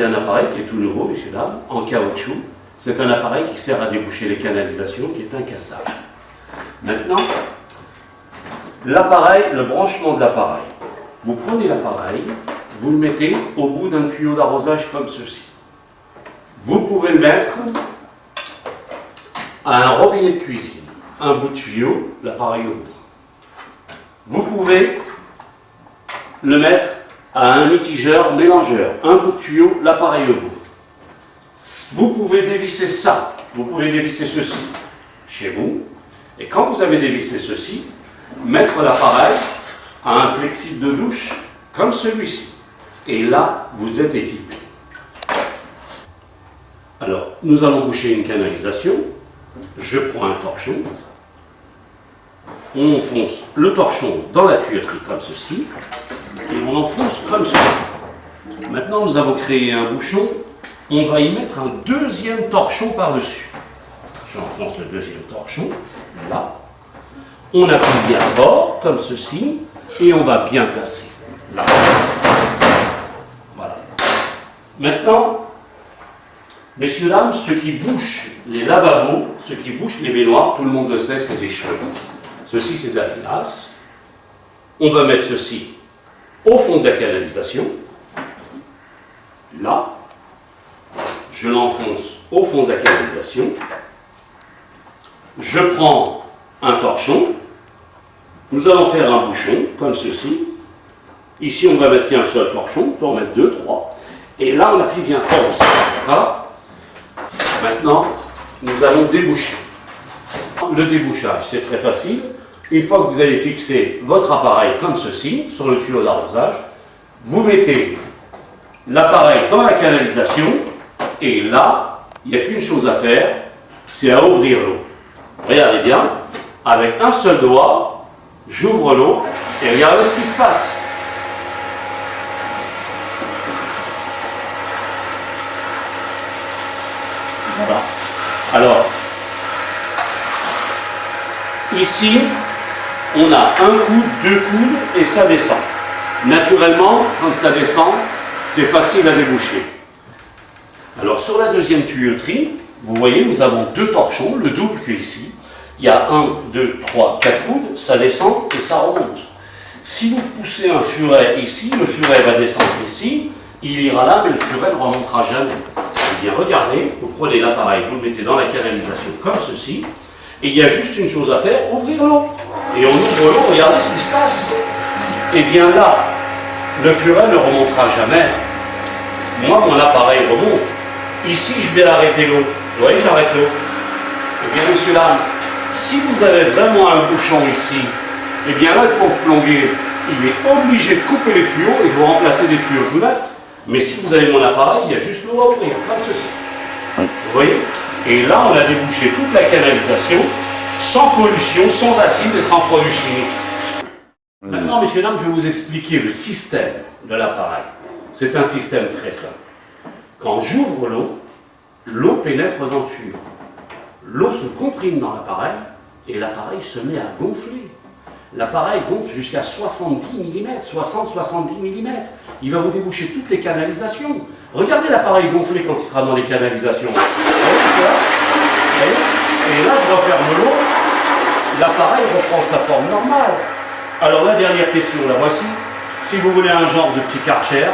un appareil qui est tout nouveau, messieurs, dames, en caoutchouc. C'est un appareil qui sert à déboucher les canalisations, qui est incassable. Maintenant, l'appareil, le branchement de l'appareil. Vous prenez l'appareil, vous le mettez au bout d'un tuyau d'arrosage comme ceci. Vous pouvez le mettre à un robinet de cuisine. Un bout de tuyau, l'appareil au bout. Vous pouvez le mettre à un mitigeur, mélangeur. Un bout de tuyau, l'appareil au bout. Vous pouvez dévisser ça, vous pouvez dévisser ceci chez vous. Et quand vous avez dévissé ceci, mettre l'appareil à un flexible de douche comme celui-ci. Et là, vous êtes équipé. Alors, nous allons boucher une canalisation. Je prends un torchon. On enfonce le torchon dans la tuyauterie comme ceci. Et on enfonce comme ceci. Maintenant, nous avons créé un bouchon. On va y mettre un deuxième torchon par-dessus. J'enfonce le deuxième torchon, là. On appuie bien fort, comme ceci, et on va bien tasser. Là. Voilà. Maintenant, messieurs, dames, ce qui bouche les lavabos, ce qui bouche les baignoires, tout le monde le sait, c'est les cheveux. Ceci, c'est de la finasse. On va mettre ceci au fond de la canalisation. Là. Je l'enfonce au fond de la canalisation. Je prends un torchon. Nous allons faire un bouchon, comme ceci. Ici, on va mettre qu'un seul torchon. On peut en mettre 2, 3. Et là, on appuie bien fort aussi. D'accord ? Maintenant, nous allons déboucher. Le débouchage, c'est très facile. Une fois que vous avez fixé votre appareil comme ceci, sur le tuyau d'arrosage, vous mettez l'appareil dans la canalisation. Et là, il n'y a qu'une chose à faire, c'est à ouvrir l'eau. Regardez bien, avec un seul doigt, j'ouvre l'eau et regardez ce qui se passe. Voilà. Alors, ici, on a un coude, 2 coudes et ça descend. Naturellement, quand ça descend, c'est facile à déboucher. Alors sur la deuxième tuyauterie, vous voyez, nous avons 2 torchons, le double que ici. Il y a 1, 2, 3, 4 coudes, ça descend et ça remonte. Si vous poussez un furet ici, le furet va descendre ici, il ira là, mais le furet ne remontera jamais. Eh bien regardez, vous prenez l'appareil, vous le mettez dans la canalisation comme ceci, et il y a juste une chose à faire, ouvrir l'eau. Et on ouvre l'eau, regardez ce qui se passe. Et bien là, le furet ne remontera jamais. Moi, mon appareil remonte. Ici, je vais arrêter l'eau. Vous voyez, j'arrête l'eau. Eh bien, messieurs, dames, si vous avez vraiment un bouchon ici, eh bien là, le pauvre plombier, il est obligé de couper les tuyaux et vous remplacer des tuyaux tout neufs. Mais si vous avez mon appareil, il y a juste l'eau à ouvrir, comme ceci. Vous voyez? Et là, on a débouché toute la canalisation, sans pollution, sans acide et sans produits chimiques. Maintenant, messieurs, dames, je vais vous expliquer le système de l'appareil. C'est un système très simple. Quand j'ouvre l'eau, l'eau pénètre dans le tuyau. L'eau se comprime dans l'appareil et l'appareil se met à gonfler. L'appareil gonfle jusqu'à 70 mm, 60-70 mm. Il va vous déboucher toutes les canalisations. Regardez l'appareil gonfler quand il sera dans les canalisations. Vous voyez, et là, je referme l'eau, l'appareil reprend sa forme normale. Alors la dernière question, la voici. Si vous voulez un genre de petit Karcher,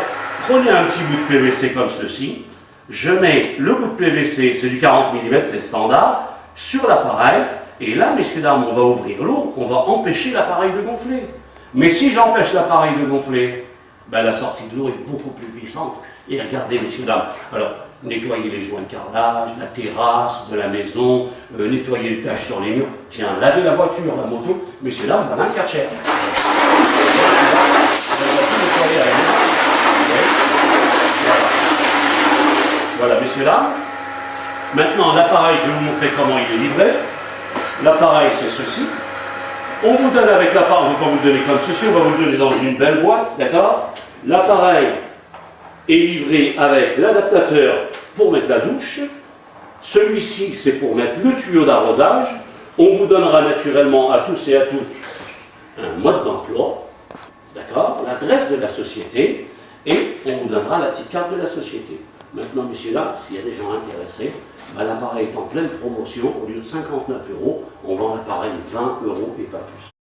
prenez un petit bout de PVC comme ceci. Je mets le bout de PVC, c'est du 40 mm, c'est standard, sur l'appareil. Et là, messieurs, dames, on va ouvrir l'eau, on va empêcher l'appareil de gonfler. Mais si j'empêche l'appareil de gonfler, ben, la sortie de l'eau est beaucoup plus puissante. Et regardez, messieurs, dames, alors, nettoyer les joints de carrelage, la terrasse de la maison, nettoyer les taches sur les murs. Tiens, lavez la voiture, la moto, messieurs, dames, voilà un Karcher. Voilà, messieurs, dames. Maintenant, l'appareil, je vais vous montrer comment il est livré. L'appareil, c'est ceci. On vous donne avec l'appareil, on ne va pas vous le donner comme ceci, on va vous le donner dans une belle boîte, d'accord? L'appareil est livré avec l'adaptateur pour mettre la douche. Celui-ci, c'est pour mettre le tuyau d'arrosage. On vous donnera naturellement à tous et à toutes un mode d'emploi, d'accord? L'adresse de la société, et on vous donnera la petite carte de la société. Maintenant, messieurs, là, s'il y a des gens intéressés, ben, l'appareil est en pleine promotion. Au lieu de 59 €, on vend l'appareil 20 € et pas plus.